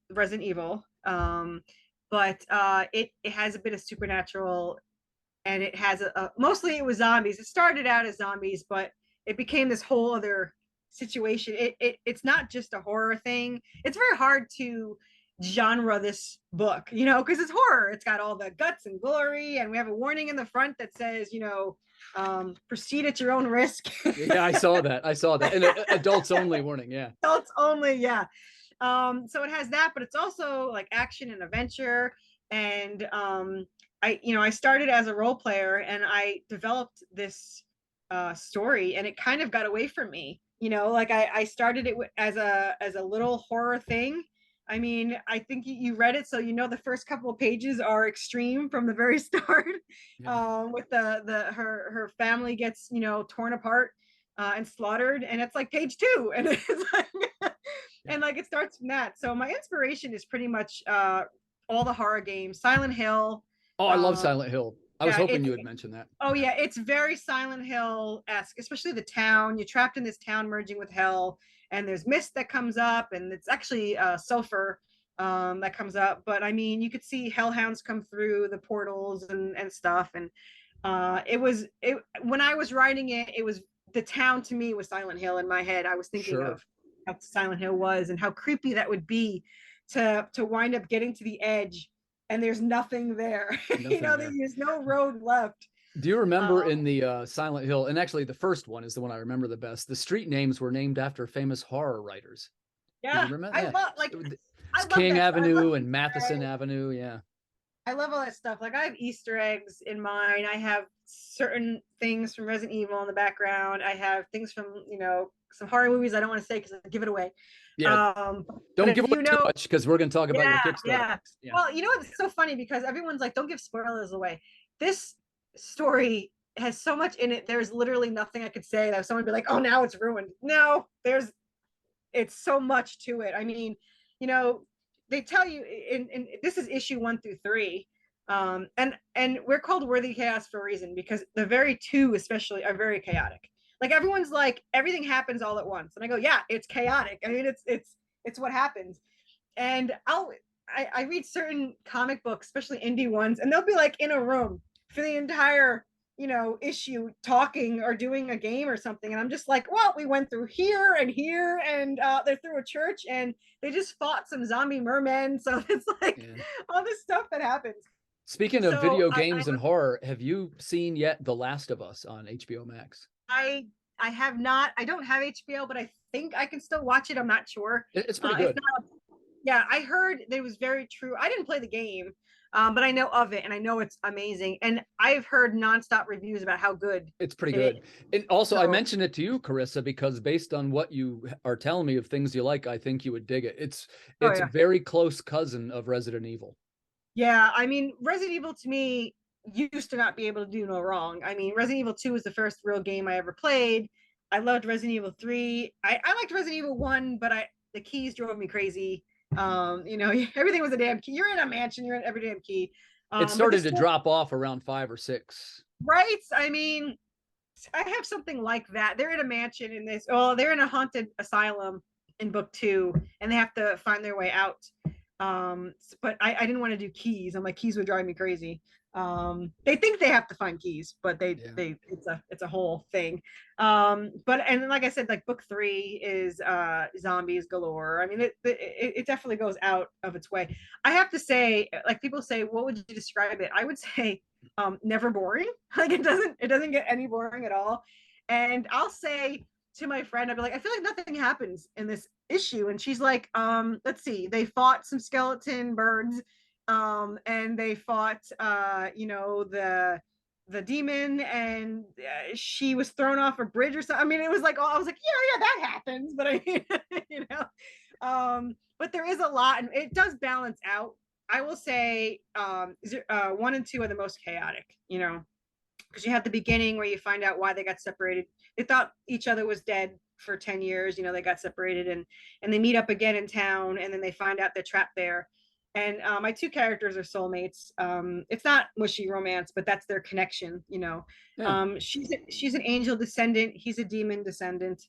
Resident Evil, but it has a bit of supernatural, and it has mostly it was zombies. It started out as zombies, but it became this whole other situation. It's not just a horror thing. It's very hard to genre this book, you know, because it's horror. It's got all the guts and glory, and we have a warning in the front that says, you know, proceed at your own risk. Yeah, I saw that. I saw that. And adults only warning. Yeah. Adults only, yeah. So it has that, but it's also like action and adventure. And I started as a role player, and I developed this story, and it kind of got away from me. You know, like I started it as a little horror thing. I mean, I think you read it, so you know the first couple of pages are extreme from the very start. Yeah. With her family gets, you know, torn apart and slaughtered, and it's like page 2, and it's like Yeah. and like it starts from that. So my inspiration is pretty much all the horror games, Silent Hill. Oh, I love Silent Hill. I was Yeah, hoping it's you would mention that. oh yeah, it's very Silent Hill-esque, especially the town. You're trapped in this town merging with hell, and there's mist that comes up, and it's actually sulfur that comes up. But I mean, you could see hellhounds come through the portals and stuff. And it when I was writing it, it was the town to me was Silent Hill in my head. I was thinking Sure. of how Silent Hill was and how creepy that would be to wind up getting to the edge and there's nothing there. You Nothing know, there. there's no road left. Do you remember Um, in the Silent Hill, and actually the first one is the one I remember the best, the street names were named after famous horror writers. Do you yeah, remember I that? love It's I love King that. I love Avenue and Easter Matheson eggs. Avenue. Yeah. I love all that stuff. Like I have Easter eggs in mine. I have certain things from Resident Evil in the background. I have things from, you know, some horror movies I don't want to say because I give it away. Yeah. Um, but Don't give if away you too know, much because we're going to talk about your yeah, Kickstarter yeah. next. Yeah. Well, you know what's so funny because everyone's like, don't give spoilers away. This story has so much in it. There's literally nothing I could say that someone would be like, oh, now it's ruined. No, it's so much to it. I mean, you know, they tell you in this is issue 1 through 3. And we're called Worthy Chaos for a reason because the very 2 especially are very chaotic. Like everyone's like everything happens all at once, and I go, yeah, it's chaotic. I mean, it's what happens. And I read certain comic books, especially indie ones, and they'll be like in a room for the entire, you know, issue talking or doing a game or something, and I'm just like, well, we went through here and they're through a church and they just fought some zombie mermen. So it's like Yeah. all this stuff that happens. Speaking of So video games and horror, have you seen yet The Last of Us on HBO Max? I I have not. I don't have HBO, but I think I can still watch it. I'm not sure. It's pretty If good. not, yeah, I heard that it was very true. I didn't play the game, but I know of it, and I know it's amazing. And I've heard nonstop reviews about how good It's pretty it good. is. And also, I So, mentioned it to you, Carissa, because based on what you are telling me of things you like, I think you would dig it. oh It's a yeah, very close cousin of Resident Evil. yeah. I mean, Resident Evil to me used to not be able to do no wrong. I mean, Resident Evil 2 was the first real game I ever played. I loved Resident Evil 3. I liked Resident Evil 1, but the keys drove me crazy. You know, everything was a damn key. You're in a mansion, you're in every damn key. It But the started to story, drop off around 5 or 6. right? I mean, I have something like that. They're in a mansion in this. Oh, they're in a haunted asylum in book 2, and they have to find their way out. But I didn't want to do keys. I'm like, keys would drive me crazy. They think they have to find keys, but Yeah. it's a whole thing. But and like I said, like book 3 is zombies galore. I mean, it definitely goes out of its way. I have to say, like people say, what would you describe it? I would say never boring. Like it doesn't get any boring at all. And I'll say to my friend, I'd be like, I feel like nothing happens in this issue. And she's like, let's see, they fought some skeleton birds, and they fought you know, the demon, and she was thrown off a bridge or something. I mean, it was like, oh, I was like, yeah, that happens. But I mean, you know, but there is a lot, and it does balance out. I will say 1 and 2 are the most chaotic, you know, because you have the beginning where you find out why they got separated. They thought each other was dead for 10 years, you know, they got separated, and they meet up again in town, and then they find out they're trapped there. And my 2 characters are soulmates. It's not mushy romance, but that's their connection, you know. Yeah. She's an angel descendant, he's a demon descendant.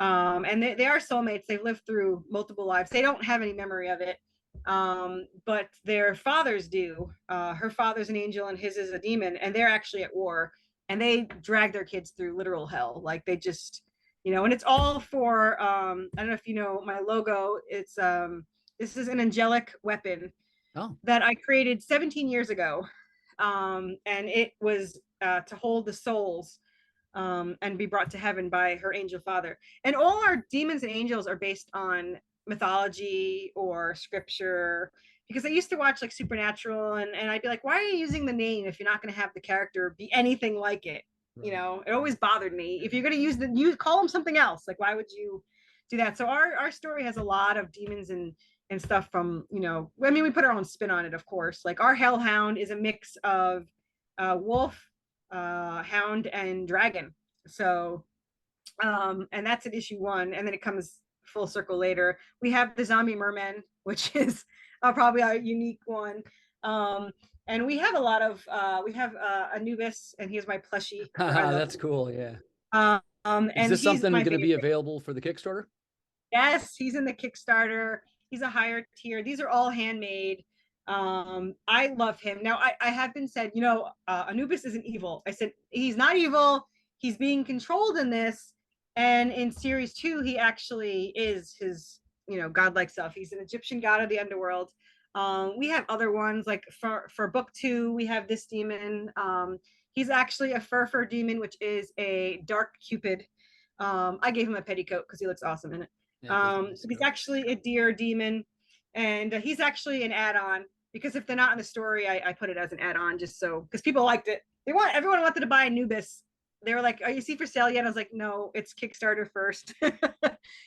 And they are soulmates. They've lived through multiple lives. They don't have any memory of it, but their fathers do. Her father's an angel and his is a demon, and they're actually at war, and they drag their kids through literal hell. Like they just, you know, and it's all for I don't know if you know my logo. It's this is an angelic weapon Oh, that I created 17 years ago, and it was to hold the souls and be brought to heaven by her angel father. And all our demons and angels are based on mythology or scripture, because I used to watch like Supernatural, and I'd be like, why are you using the name if you're not going to have the character be anything like it? You right. know, it always bothered me. If you're going to use call them something else. Like, why would you do that? So our story has a lot of demons and stuff from, you know, I mean, we put our own spin on it, of course. Like our hellhound is a mix of wolf, hound, and dragon. So and that's at issue 1, and then it comes full circle later. We have the zombie merman, which is probably our unique one. And we have a lot of we have Anubis, and he's my plushie. I love That's cool. Yeah. Is and this he's something my going to be favorite. available for the Kickstarter? Yes, he's in the Kickstarter. He's a higher tier. These are all handmade. I love him. Now, I have been said, you know, Anubis isn't evil. I said, he's not evil. He's being controlled in this. And in series 2, he actually is his, you know, godlike self. He's an Egyptian god of the underworld. We have other ones, like for book 2, we have this demon. He's actually a fur demon, which is a dark cupid. I gave him a petticoat because he looks awesome in it. Yeah, it does look nice So he's coat. actually a deer demon, and he's actually an add-on, because if they're not in the story, I put it as an add-on just so, because people liked it. Everyone wanted to buy Anubis. They were like, "Are you see for sale yet?" I was like, "No, it's Kickstarter first,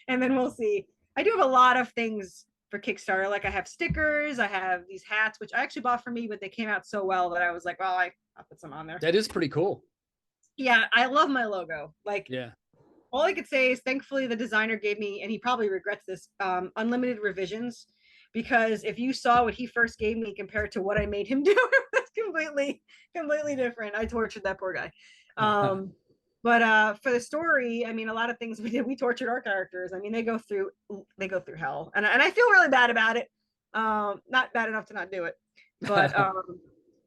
and then we'll see." I do have a lot of things for Kickstarter. Like I have stickers, I have these hats, which I actually bought for me, but they came out so well that I was like, "Well, I'll put some on there." That is pretty cool. Yeah, I love my logo. Like Yeah. all I could say is thankfully the designer gave me, and he probably regrets this, unlimited revisions, because if you saw what he first gave me compared to what I made him do, it was completely different. I tortured that poor guy. But for the story, I mean, a lot of things we did, we tortured our characters. I mean, they go through hell, and I feel really bad about it. Not bad enough to not do it, but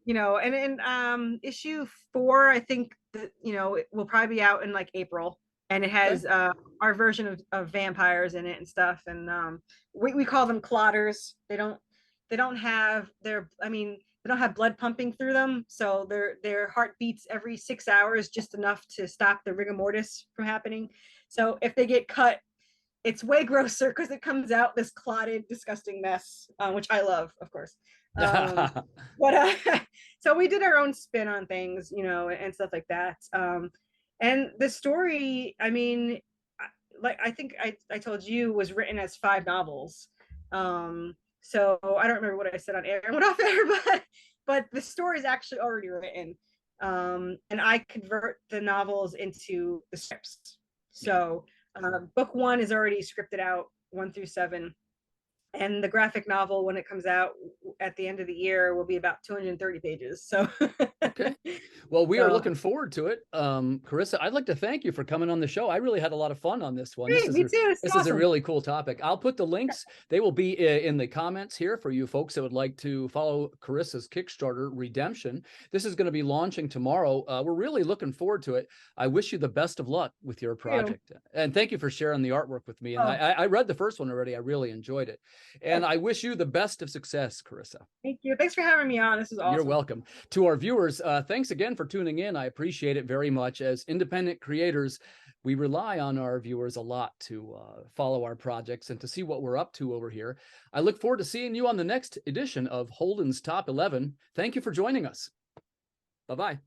you know, and in issue 4, I think that, you know, it will probably be out in like April, and it Okay. has our version of vampires in it and stuff, and we call them clotters. they don't have they don't have blood pumping through them, so their heart beats every 6 hours, just enough to stop the rigor mortis from happening. So if they get cut, it's way grosser because it comes out this clotted, disgusting mess, which I love, of course. But so we did our own spin on things, and stuff like that. And the story, I mean, like I think I told you, was written as 5 novels. So I don't remember what I said on air and what off air, but the story is actually already written. And I convert the novels into the scripts. So book 1 is already scripted out, 1 through 7. And the graphic novel, when it comes out at the end of the year, will be about 230 pages. So Okay. Well, we are looking forward to it. Carissa, I'd like to thank you for coming on the show. I really had a lot of fun on this one. Great, me too. This is a really cool topic. I'll put the links. They will be in the comments here for you folks that would like to follow Carissa's Kickstarter Redemption. This is going to be launching tomorrow. We're really looking forward to it. I wish you the best of luck with your project. And thank you for sharing the artwork with me. And I read the first one already. I really enjoyed it. And I wish you the best of success, Carissa. Thank you. Thanks for having me on. This is awesome. You're welcome. To our viewers, thanks again for tuning in. I appreciate it very much. As independent creators, we rely on our viewers a lot to follow our projects and to see what we're up to over here. I look forward to seeing you on the next edition of Holden's Top 11. Thank you for joining us. Bye-bye.